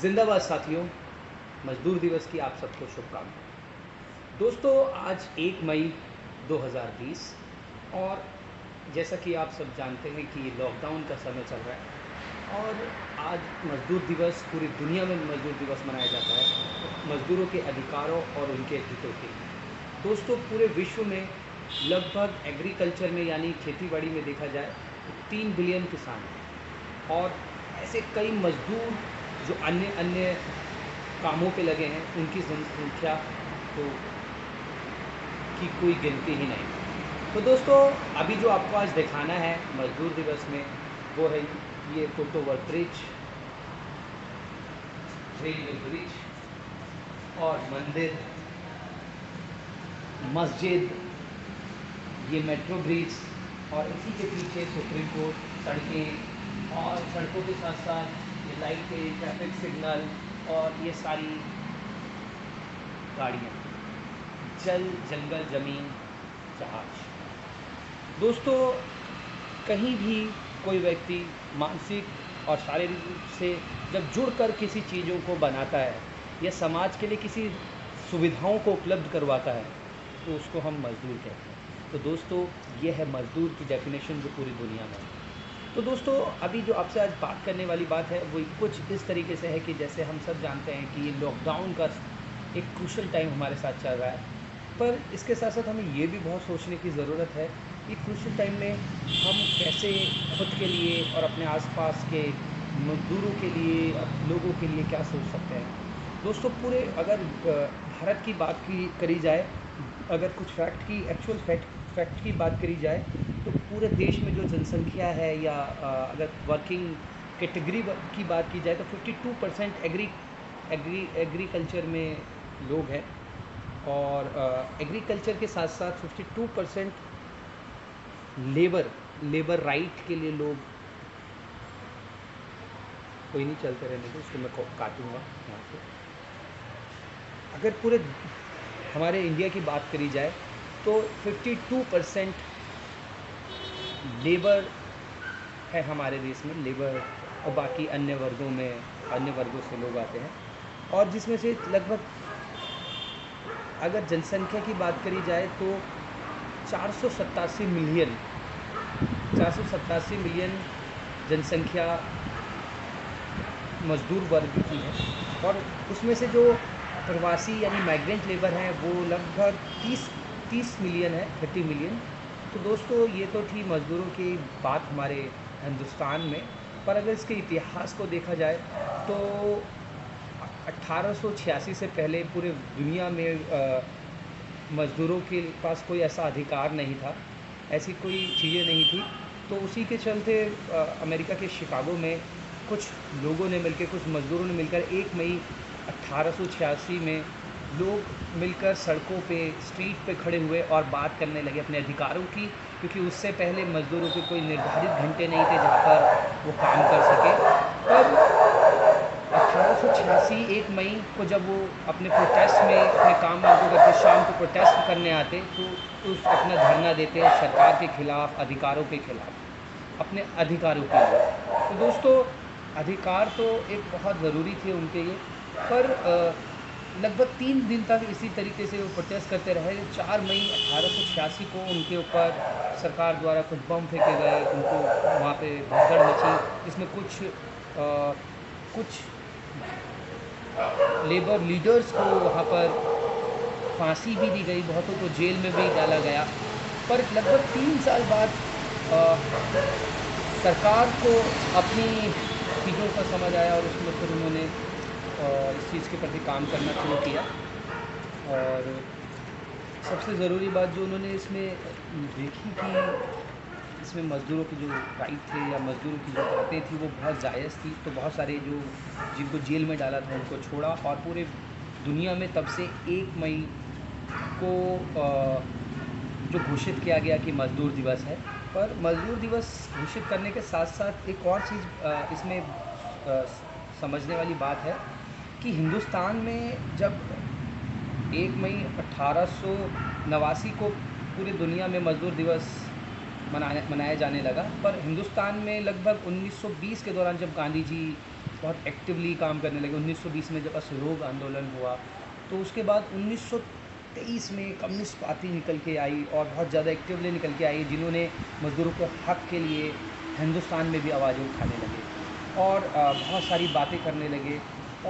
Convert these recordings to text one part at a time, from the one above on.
जिंदाबाद साथियों, मज़दूर दिवस की आप सबको शुभकामनाएं। दोस्तों, आज 1 मई 2020 और जैसा कि आप सब जानते हैं कि ये लॉकडाउन का समय चल रहा है और आज मज़दूर दिवस पूरी दुनिया में मज़दूर दिवस मनाया जाता है मज़दूरों के अधिकारों और उनके हितों के लिए। दोस्तों, पूरे विश्व में लगभग एग्रीकल्चर में यानी खेतीबाड़ी में देखा जाए तो 3 बिलियन किसान हैं और ऐसे कई मज़दूर जो अन्य अन्य कामों पे लगे हैं, उनकी जनसंख्या तो की कोई गिनती ही नहीं। तो दोस्तों, अभी जो आपको आज दिखाना है मज़दूर दिवस में, वो है ये foot over bridge, railway bridge और मंदिर, मस्जिद, ये मेट्रो ब्रिज और इसी के पीछे सुप्रीम कोर्ट, सड़कें और सड़कों के साथ साथ ये लाइटें, ट्रैफिक सिग्नल और ये सारी गाड़ियाँ, जल, जंगल, ज़मीन, जहाज। दोस्तों, कहीं भी कोई व्यक्ति मानसिक और शारीरिक रूप से जब जुड़कर किसी चीज़ों को बनाता है या समाज के लिए किसी सुविधाओं को उपलब्ध करवाता है, तो उसको हम मज़दूर कहते हैं। तो दोस्तों, ये है मज़दूर की डेफिनेशन जो पूरी दुनिया में है। तो दोस्तों, अभी जो आपसे आज बात करने वाली बात है वो कुछ इस तरीके से है कि जैसे हम सब जानते हैं कि ये लॉकडाउन का एक क्रूशल टाइम हमारे साथ चल रहा है, पर इसके साथ साथ हमें ये भी बहुत सोचने की ज़रूरत है कि क्रूशल टाइम में हम कैसे खुद के लिए और अपने आसपास के मज़दूरों के लिए, लोगों के लिए क्या सोच सकते हैं। दोस्तों, पूरे अगर भारत की बात की करी जाए, अगर कुछ फैक्ट की बात करी जाए, तो पूरे देश में जो जनसंख्या है या अगर वर्किंग कैटेगरी की बात की जाए तो 52% एग्रीकल्चर में लोग हैं और एग्रीकल्चर के साथ साथ 52% लेबर राइट के लिए लोग। कोई नहीं, चलते रहने दो, इसको मैं काटूंगा यहाँ से। अगर पूरे हमारे इंडिया की बात करी जाए तो 52% लेबर है हमारे देश में, लेबर, और बाकी अन्य वर्गों से लोग आते हैं और जिसमें से लगभग अगर जनसंख्या की बात करी जाए तो 487 मिलियन जनसंख्या मज़दूर वर्ग की है और उसमें से जो प्रवासी यानी माइग्रेंट लेबर हैं वो लगभग 30 मिलियन है, 30 मिलियन। तो दोस्तों, ये तो थी मज़दूरों की बात हमारे हिंदुस्तान में, पर अगर इसके इतिहास को देखा जाए तो 1886 से पहले पूरे दुनिया में मज़दूरों के पास कोई ऐसा अधिकार नहीं था, ऐसी कोई चीज़ें नहीं थी। तो उसी के चलते अमेरिका के शिकागो में कुछ लोगों ने मिलकर, कुछ मज़दूरों ने मिलकर 1 मई 1886 में लोग मिलकर सड़कों पे, स्ट्रीट पे खड़े हुए और बात करने लगे अपने अधिकारों की, क्योंकि उससे पहले मज़दूरों के कोई निर्धारित घंटे नहीं थे जहाँ पर वो काम कर सके। पर 1886 1 मई को जब वो अपने प्रोटेस्ट में अपने काम को करके शाम को प्रोटेस्ट करने आते तो उस अपना धरना देते सरकार के खिलाफ, अधिकारों के खिलाफ, अपने अधिकारों के लिए। तो दोस्तों, अधिकार तो एक बहुत ज़रूरी थे उनके लिए, पर लगभग 3 दिन तक इसी तरीके से वो प्रोटेस्ट करते रहे। 4 मई 1886 को उनके ऊपर सरकार द्वारा कुछ बम फेंके गए, उनको वहाँ पे भगदड़ मची, जिसमें कुछ लेबर लीडर्स को वहाँ पर फांसी भी दी गई, बहुतों को जेल में भी डाला गया। पर लगभग 3 साल बाद सरकार को अपनी चीज़ों का समझ आया और उसमें फिर उन्होंने इस चीज़ के प्रति काम करना शुरू किया। और सबसे ज़रूरी बात जो उन्होंने इसमें देखी कि इसमें मज़दूरों की जो राइट थे या मज़दूरों की जो बातें थी वो बहुत जायज़ थी, तो बहुत सारे जो जिनको जेल में डाला था उनको छोड़ा और पूरे दुनिया में तब से 1 मई को जो घोषित किया गया कि मज़दूर दिवस है। पर मज़दूर दिवस घोषित करने के साथ साथ एक और चीज़ इसमें समझने वाली बात है कि हिंदुस्तान में जब 1 मई 1889 को पूरी दुनिया में मज़दूर दिवस मनाया जाने लगा, पर हिंदुस्तान में लगभग 1920 के दौरान जब गांधी जी बहुत एक्टिवली काम करने लगे। 1920 में जब असहयोग आंदोलन हुआ, तो उसके बाद 1923 में कम्युनिस्ट पार्टी निकल के आई और बहुत ज़्यादा एक्टिवली निकल के आई, जिन्होंने मज़दूरों के हक़ के लिए हिंदुस्तान में भी आवाज़ें उठाने लगे और बहुत सारी बातें करने लगे।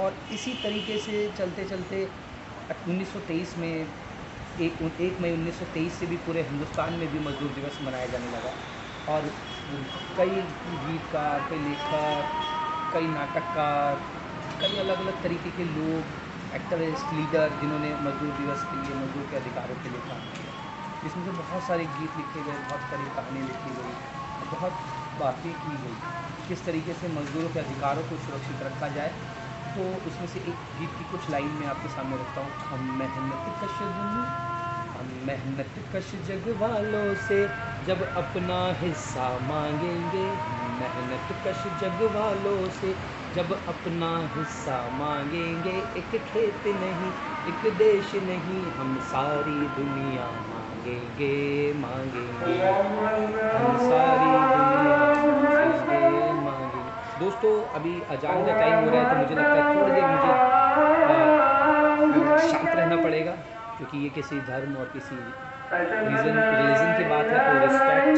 और इसी तरीके से चलते चलते 1923 में 1 मई 1923 से भी पूरे हिंदुस्तान में भी मज़दूर दिवस मनाया जाने लगा। और कई गीतकार, कई लेखक, कई नाटककार, कई अलग अलग तरीके के लोग, एक्टिविस्ट, लीडर, जिन्होंने मज़दूर दिवस के लिए, मज़दूर के अधिकारों के लिए काम किया, जिसमें से बहुत सारे गीत लिखे गए, बहुत सारी कहानी लिखी गई, बहुत बातें की गई किस तरीके से मज़दूरों के अधिकारों को सुरक्षित रखा जाए। तो उसमें से एक गीत की कुछ लाइन मैं आपके सामने रखता हूँ। हम मेहनत कश जग वालों से जब अपना हिस्सा मांगेंगे, मेहनत कश जग वालों से जब अपना हिस्सा मांगेंगे, एक खेत नहीं, एक देश नहीं, हम सारी दुनिया मांगेंगे, मांगेंगे, हम सारी दुनिया मांगेंगे, मांगेंगे। दोस्तों, अभी अजान का टाइम हो रहा है, तो मुझे लगता है थोड़ी देर मुझे शांत रहना पड़ेगा, क्योंकि ये किसी धर्म और किसी रिलीजन की बात है, तो रिस्पेक्ट